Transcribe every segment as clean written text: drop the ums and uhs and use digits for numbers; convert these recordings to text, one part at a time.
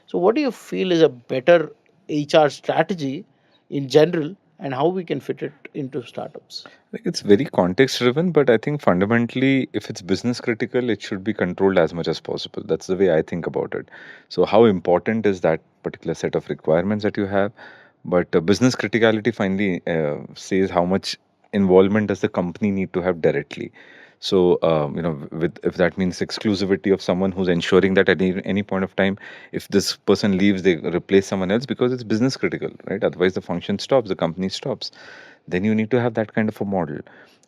So what do you feel is a better HR strategy in general, and how we can fit it into startups? Like, it's very context driven, but I think fundamentally, if it's business critical, it should be controlled as much as possible. That's the way I think about it. So, how important is that particular set of requirements that you have? But business criticality finally says how much involvement does the company need to have directly. So, with if that means exclusivity of someone who's ensuring that at any point of time, if this person leaves, they replace someone else because it's business critical, right? Otherwise, the function stops, the company stops. Then you need to have that kind of a model.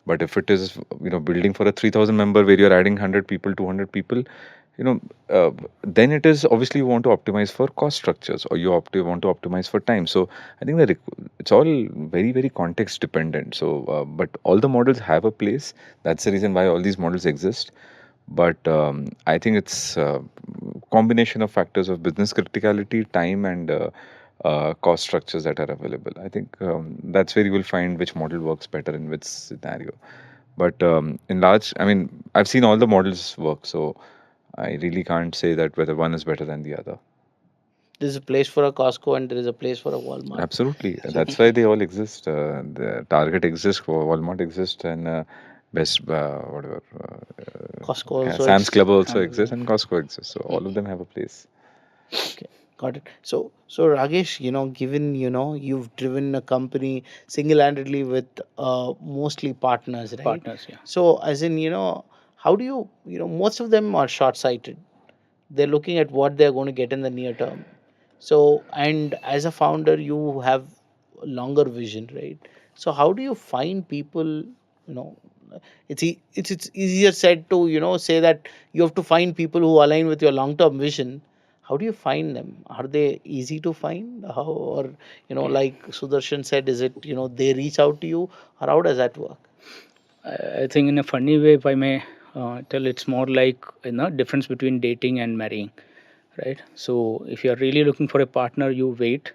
But if it is, building for a 3,000 member where you're adding 100 people, 200 people, you know, then it is obviously you want to optimize for cost structures, or want to optimize for time. So I think that it's all very, very context dependent. So, but all the models have a place. That's the reason why all these models exist. But I think it's a combination of factors of business criticality, time, and cost structures that are available. I think that's where you will find which model works better in which scenario. But in large, I mean, I've seen all the models work, so I really can't say that whether one is better than the other. There's a place for a Costco and there is a place for a Walmart. Absolutely, So that's why they all exist. The Target exists, Walmart exists, and Best whatever Costco also Sam's Club also and exists, and Costco exists. So all of them have a place. okay, got it. So Ragesh, given you've driven a company single-handedly with mostly partners, right? Partners, yeah. So as in, how do most of them are short-sighted. They're looking at what they're going to get in the near term. So, and as a founder, you have a longer vision, right? So how do you find people, know, it's easier said to, say that you have to find people who align with your long-term vision. How do you find them? Are they easy to find? How, or, Okay. like Sudarshan said, is it, they reach out to you, or how does that work? I think in a funny way, if I may tell, it's more like difference between dating and marrying, right? So if you're really looking for a partner, you wait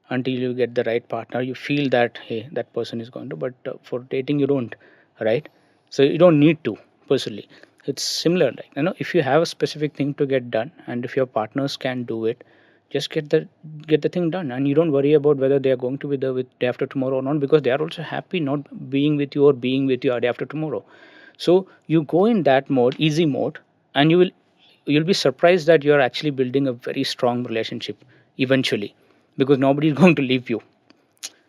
until you get the right partner. You feel that hey, that person is going to. But for dating, you don't, right? So you don't need to personally. It's similar, like if you have a specific thing to get done, and if your partners can do it, just get the thing done, and you don't worry about whether they are going to be there with day after tomorrow or not, because they are also happy not being with you or being with you day after tomorrow. So you go in that mode, easy mode, and you'll be surprised that you're actually building a very strong relationship eventually, because nobody is going to leave you,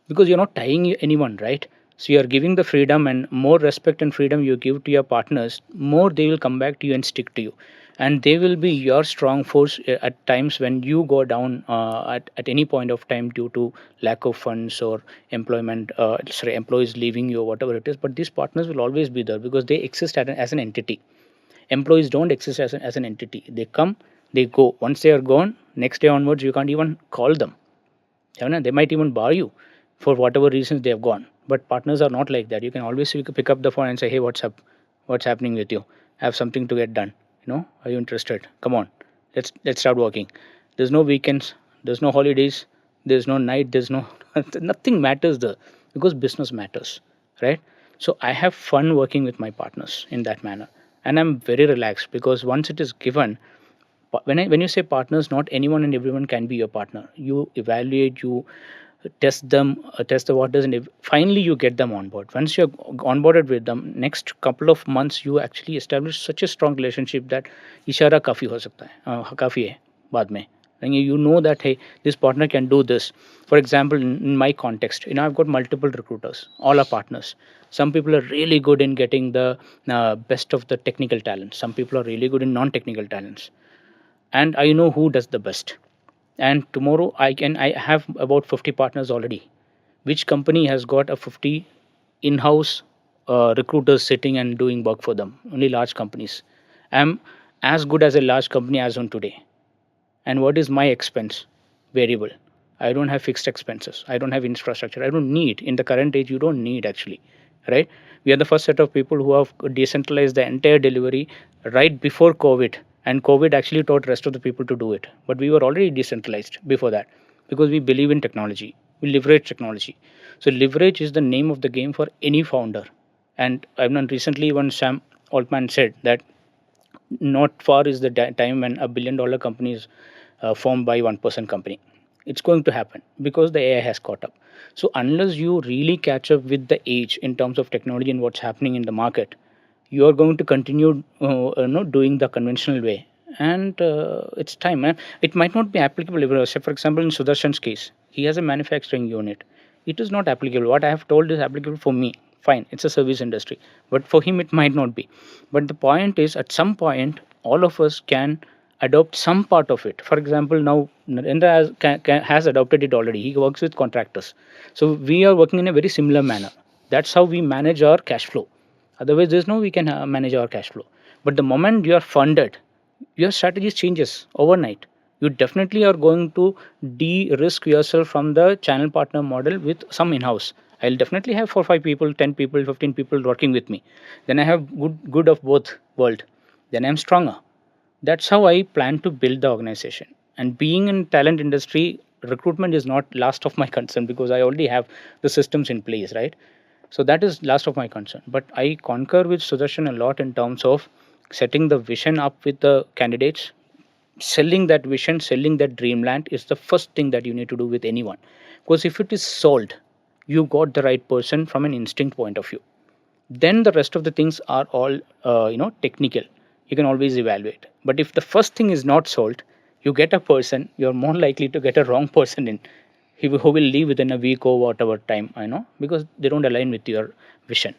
because you're not tying anyone, right? So you're giving the freedom, and more respect and freedom you give to your partners, more they will come back to you and stick to you, and they will be your strong force at times when you go down at any point of time due to lack of funds or employment, employees leaving you or whatever it is. But these partners will always be there because they exist as an entity. Employees don't exist as an entity. They come, they go. Once they are gone, next day onwards you can't even call them. They might even bar you for whatever reasons they have gone. But partners are not like that. You can always pick up the phone and say, "Hey, what's up? What's happening with you? I have something to get done. Are you interested? Come on, let's start working." There's no weekends. There's no holidays. There's no night. There's no nothing matters there, because business matters, right? So I have fun working with my partners in that manner, and I'm very relaxed because once it is given, when you say partners, not anyone and everyone can be your partner. You evaluate, you test them, test the waters, and finally you get them on board. Once you're onboarded with them, next couple of months you actually establish such a strong relationship that इशारा काफी हो सकता है, काफी है बाद में. And you know that hey, this partner can do this. For example, in my context, I've got multiple recruiters, all are partners. Some people are really good in getting the best of the technical talent. Some people are really good in non-technical talents, and I know who does the best. And tomorrow I have about 50 partners already. Which company has got a 50 in-house recruiters sitting and doing work for them? Only large companies. I'm as good as a large company as on today. And what is my expense? Variable. I don't have fixed expenses. I don't have infrastructure. I don't need. In the current age, you don't need actually, right? We are the first set of people who have decentralized the entire delivery right before COVID, and COVID actually taught rest of the people to do it. But we were already decentralized before that because we believe in technology. We leverage technology. So leverage is the name of the game for any founder. And I've known recently when Sam Altman said that not far is the time when $1 billion companies formed by one person company. It's going to happen because the AI has caught up. So unless you really catch up with the age in terms of technology and what's happening in the market, you are going to continue doing the conventional way. And it's time, man. It might not be applicable. Say for example, in Sudarshan's case, he has a manufacturing unit. It is not applicable. What I have told is applicable for me. Fine, it's a service industry, but for him it might not be. But the point is, at some point all of us can adopt some part of it. For example, now Narendra has adopted it already. He works with contractors, so we are working in a very similar manner. That's how we manage our cash flow. Otherwise there's no we can manage our cash flow. But the moment you are funded, your strategy changes overnight. You definitely are going to de-risk yourself from the channel partner model with some in-house. I'll definitely have 4 5 people, 10 people, 15 people working with me. Then I have good of both world. Then I'm stronger. That's how I plan to build the organization. And being in talent industry, recruitment is not last of my concern because I already have the systems in place, right? So that is last of my concern. But I concur with Sudarshan a lot in terms of setting the vision up with the candidates. Selling that vision, selling that dreamland is the first thing that you need to do with anyone. Because if it is sold, you got the right person from an instinct point of view. Then the rest of the things are all technical. You can always evaluate. But if the first thing is not sold, you get a person, you're more likely to get a wrong person in, who will leave within a week or whatever time, because they don't align with your vision.